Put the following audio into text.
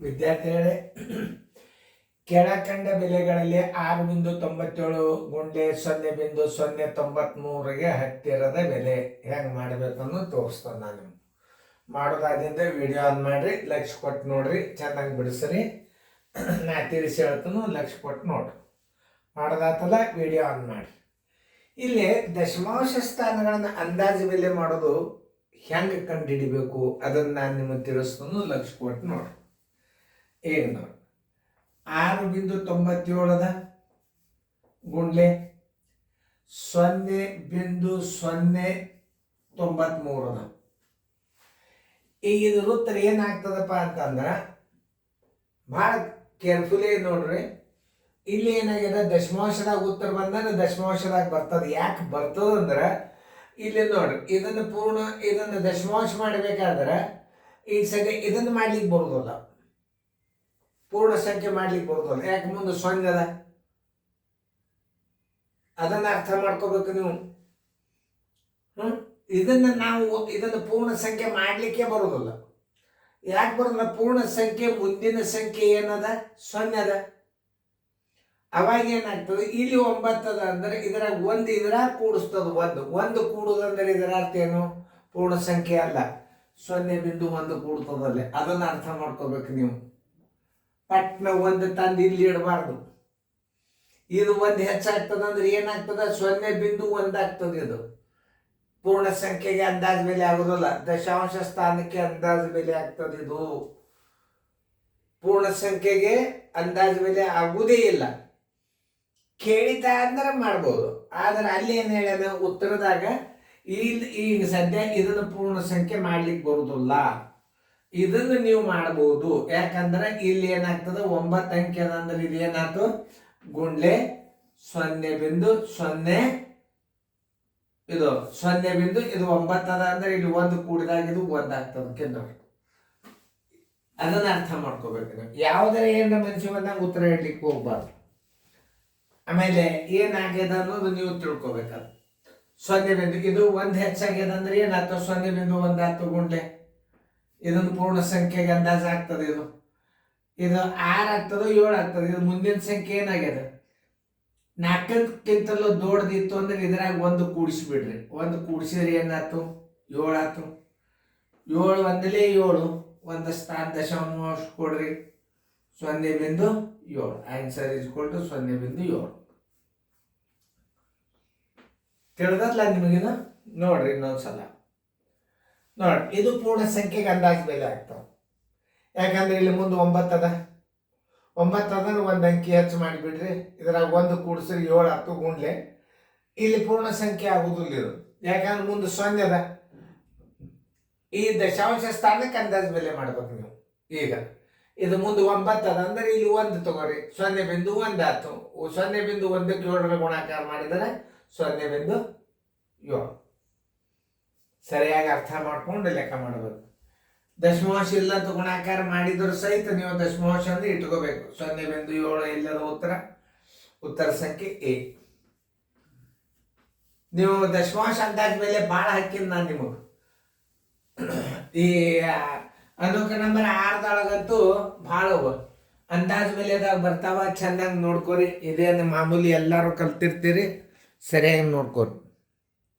ವಿದ್ಯಾರ್ಥಿಗಳೇ, ಕೆಳಕಂಡ ಬೆಲೆಗಳಲ್ಲಿ 6.97 ಗುಂಡ್ಲೆ 0.093ಗೆ ಹತ್ತಿರದ ಬೆಲೆ ಹೆಂಗೆ ಮಾಡಬೇಕನ್ನು ತೋರಿಸ್ತಾನೆ. ನಾನು ಮಾಡೋದಾದಿಂದ ವಿಡಿಯೋ ಆನ್ ಮಾಡಿರಿ, ಲಕ್ಷ ಕೊಟ್ಟು ನೋಡ್ರಿ, ಚೆನ್ನಾಗಿ ಬಿಡಿಸ್ರಿ. ನಾ ತಿಳಿಸಿ ಹೇಳ್ತಾನು, ಲಕ್ಷ ಕೊಟ್ಟು ನೋಡ್ರಿ. ಮಾಡೋದಾತಲ್ಲ, ವಿಡಿಯೋ ಆನ್ ಮಾಡಿ. ಇಲ್ಲಿ ದಶಮಾಂಶ ಸ್ಥಾನಗಳನ್ನು ಅಂದಾಜು ಬೆಲೆ ಮಾಡೋದು ಹೆಂಗೆ ಕಂಡು ಹಿಡಿಬೇಕು ಅದನ್ನು ನಾನು ನಿಮಗೆ ತಿಳಿಸ್ತಾನು, ಲಕ್ಷ ಕೊಟ್ಟು ನೋಡ್ರಿ. ಈಗ ನೋಡಿ, 6.97 ಗುಂಡ್ಲೆ 0.093. ಈಗ ಇದು ಉತ್ತರ ಏನಾಗ್ತದಪ್ಪ ಅಂತಂದ್ರೆ ಭಾಳ ಕೇರ್ಫುಲಿ ನೋಡ್ರಿ. ಇಲ್ಲಿ ಏನಾಗಿದೆ, ದಶಮಾಂಶದಾಗ ಉತ್ತರ ಬಂದ್ರೆ ದಶಮಾಂಶದಾಗ ಬರ್ತದೆ. ಯಾಕೆ ಬರ್ತದಂದ್ರೆ ಇಲ್ಲಿ ನೋಡ್ರಿ, ಇದನ್ನು ದಶಮಾಂಶ ಮಾಡಬೇಕಾದ್ರೆ ಈಗ ಸದ್ಯ ಇದನ್ನು ಮಾಡ್ಲಿಕ್ಕೆ ಬರೋದಿಲ್ಲ, ಪೂರ್ಣ ಸಂಖ್ಯೆ ಮಾಡ್ಲಿಕ್ಕೆ ಬರೋದಿಲ್ಲ. ಯಾಕೆ, ಮುಂದೆ 0 ಅದ. ಅದನ್ನ ಅರ್ಥ ಮಾಡ್ಕೋಬೇಕು ನೀವು. ಇದನ್ನು ಪೂರ್ಣ ಸಂಖ್ಯೆ ಮಾಡ್ಲಿಕ್ಕೆ ಬರೋದಿಲ್ಲ. ಯಾಕೆ ಬರೋದಿಲ್ಲ? ಪೂರ್ಣ ಸಂಖ್ಯೆ ಮುಂದಿನ ಸಂಖ್ಯೆ ಏನದ, 0 ಅದ. ಅವಾಗ ಏನಾಗ್ತದೆ, ಇಲ್ಲಿ 9 ಅದ ಅಂದ್ರೆ ಇದರಾಗ ಇದ್ರಾಗ ಕೂಡಿಸ್ತದ. ಒಂದು ಕೂಡುದಂದ್ರೆ ಇದರ ಅರ್ಥ ಏನು? ಪೂರ್ಣ ಸಂಖ್ಯೆ ಅಲ್ಲ, 0.1 ಕೂಡ್ತದಲ್ಲಿ. ಅದನ್ನ ಅರ್ಥ ಮಾಡ್ಕೋಬೇಕು ನೀವು. ಪಟ್ನ 1 ತಂದು ಇಲ್ಲಿ ಇಡಬಾರ್ದು. ಇದು 1 ಹೆಚ್ಚಾಗ್ತದ ಅಂದ್ರೆ ಏನಾಗ್ತದ, 0.1 ಆಗ್ತದೆ. ಇದು ಪೂರ್ಣ ಸಂಖ್ಯೆಗೆ ಅಂದಾಜು ಬೆಲೆ ಆಗೋದಿಲ್ಲ, ದಶಾಂಶ ಸ್ಥಾನಕ್ಕೆ ಅಂದಾಜು ಬೆಲೆ ಆಗ್ತದೆ. ಇದು ಪೂರ್ಣ ಸಂಖ್ಯೆಗೆ ಅಂದಾಜು ಬೆಲೆ ಆಗುವುದೇ ಇಲ್ಲ. ಕೇಳಿತ ಅಂದ್ರೆ ಮಾಡ್ಬೋದು, ಆದ್ರೆ ಅಲ್ಲಿ ಏನು ಹೇಳ್ಯಾನ ಉತ್ತರದಾಗ, ಈಗ ಸದ್ಯ ಇದನ್ನು ಪೂರ್ಣ ಸಂಖ್ಯೆ ಮಾಡ್ಲಿಕ್ಕೆ ಬರುದಿಲ್ಲ. ಇದನ್ನು ನೀವು ಮಾಡಬಹುದು. ಯಾಕಂದ್ರೆ ಇಲ್ಲಿ ಏನಾಗ್ತದೆ, 9 ಅಂಕೆ ಅದ ಅಂದ್ರೆ ಇದು ಏನಾಯ್ತು, ಗುಂಡ್ಲೆ 0.0 ಇದು 0 ಇದು 9 ಅದ ಅಂದ್ರೆ ಇಲ್ಲಿ 1 ಕೂಡಿದಾಗ ಇದು 1 ಆಗ್ತದೆ ನೋಡಿ. ಅದನ್ನ ಅರ್ಥ ಮಾಡ್ಕೋಬೇಕು ನೀವು. ಯಾವುದರ ಏನ ಮನುಷ್ಯ ಬಂದಾಗ ಉತ್ತರ ಹೇಳಲಿಕ್ಕೆ ಹೋಗ್ಬಾರ್ದು. ಆಮೇಲೆ ಏನಾಗ್ಯದ ಅನ್ನೋದು ನೀವು ತಿಳ್ಕೊಬೇಕದು. 0 ಇದು 1 ಹೆಚ್ಚಾಗ್ಯದ ಅಂದ್ರೆ ಏನಾಯ್ತು, 0.1 ಆಯ್ತು ಗುಂಡ್ಲೆ. ಇದೊಂದು ಪೂರ್ಣ ಸಂಖ್ಯೆಗೆ ಅಂದಾಜು ಆಗ್ತದೆ. ಇದು 6 ಆಗ್ತದೋ 7 ಆಗ್ತದೆ. ಇದು ಮುಂದಿನ ಸಂಖ್ಯೆ ಏನಾಗ್ಯದ, 4ಕ್ಕಿಂತಲೂ ದೊಡ್ಡದಿತ್ತು ಅಂದ್ರೆ ಇದ್ರಾಗ 1 ಕೂಡಿಸ್ಬಿಡ್ರಿ. 1 ಕೂಡಿಸಿದ್ರೆ ಏನಾಯ್ತು, 7 ಆಯ್ತು. 7 ಒಂದಲೇ 7, 1 ಸ್ಥಾನ ದಶಮಾಂಶ ಕೊಡ್ರಿ, 0.7. Answer is equal to 0.7. ತಿಳಿದಲ್ಲ ನಿಮಗಿದು? ನೋಡ್ರಿ ಇನ್ನೊಂದ್ಸಲ ನೋಡಿ. ಇದು ಪೂರ್ಣ ಸಂಖ್ಯೆಗೆ ಅಂದಾಜು ಬೆಲೆ ಆಗ್ತಾವ. ಯಾಕಂದ್ರೆ ಇಲ್ಲಿ ಮುಂದೆ 9 ಅದ. 9 ಅಂದ್ರೆ 1 ಅಂಕಿ ಹೆಚ್ಚು ಮಾಡಿಬಿಡ್ರಿ. ಇದ್ರಾಗ 1 ಕೂಡಿಸ್ರಿ 7 ಆಯ್ತು ಗುಂಡ್ಲೆ. ಇಲ್ಲಿ ಪೂರ್ಣ ಸಂಖ್ಯೆ ಆಗುದಿಲ್ಲ ಇದು, ಯಾಕಂದ್ರೆ ಮುಂದೆ 0 ಅದ. ಈ ದಶಾಂಶ ಸ್ಥಾನಕ್ಕೆ ಅಂದಾಜು ಬೆಲೆ ಮಾಡ್ಬೇಕು ನೀವು. ಈಗ ಇದು ಮುಂದೆ 9 ಅದ ಅಂದ್ರೆ ಇಲ್ಲಿ 1 ತಗೋರಿ, 0.1 ಆಯ್ತು. 0.1ಕ್ಕೆ 7ರ ಗುಣಾಕಾರ ಮಾಡಿದರೆ 0.7. ಸರಿಯಾಗಿ ಅರ್ಥ ಮಾಡ್ಕೊಂಡು ಲೆಕ್ಕ ಮಾಡಬೇಕು. ದಶಮಾಂಶ ಇಲ್ಲಂತ ಗುಣಾಕಾರ ಮಾಡಿದ್ರು ಸಹಿತ ನೀವು ದಶಮಾಂಶ ಅಂದ್ರೆ ಇಟ್ಕೋಬೇಕು. 0.7 ಇಲ್ಲದ ಉತ್ತರ ಸಂಖ್ಯೆ ಎ. ನೀವು ದಶಮಾಂಶ ಅಂದಾಜ್ ಮೇಲೆ ಭಾಳ ಹಾಕಿದ್ ನಾನು ನಿಮಗೆ. ಈ ಅನುಕ ನಂಬರ್ 6ದೊಳಗಂತೂ ಭಾಳ ಅಂದಾಜ್ ಬೆಲೆದಾಗ ಬರ್ತಾವ. ಚೆನ್ನಾಗಿ ನೋಡ್ಕೊರಿ. ಇದೇನು ಮಾಮೂಲಿ ಎಲ್ಲರೂ ಕಲ್ತಿರ್ತೀರಿ, ಸರಿಯಾಗಿ ನೋಡ್ಕೊರಿ.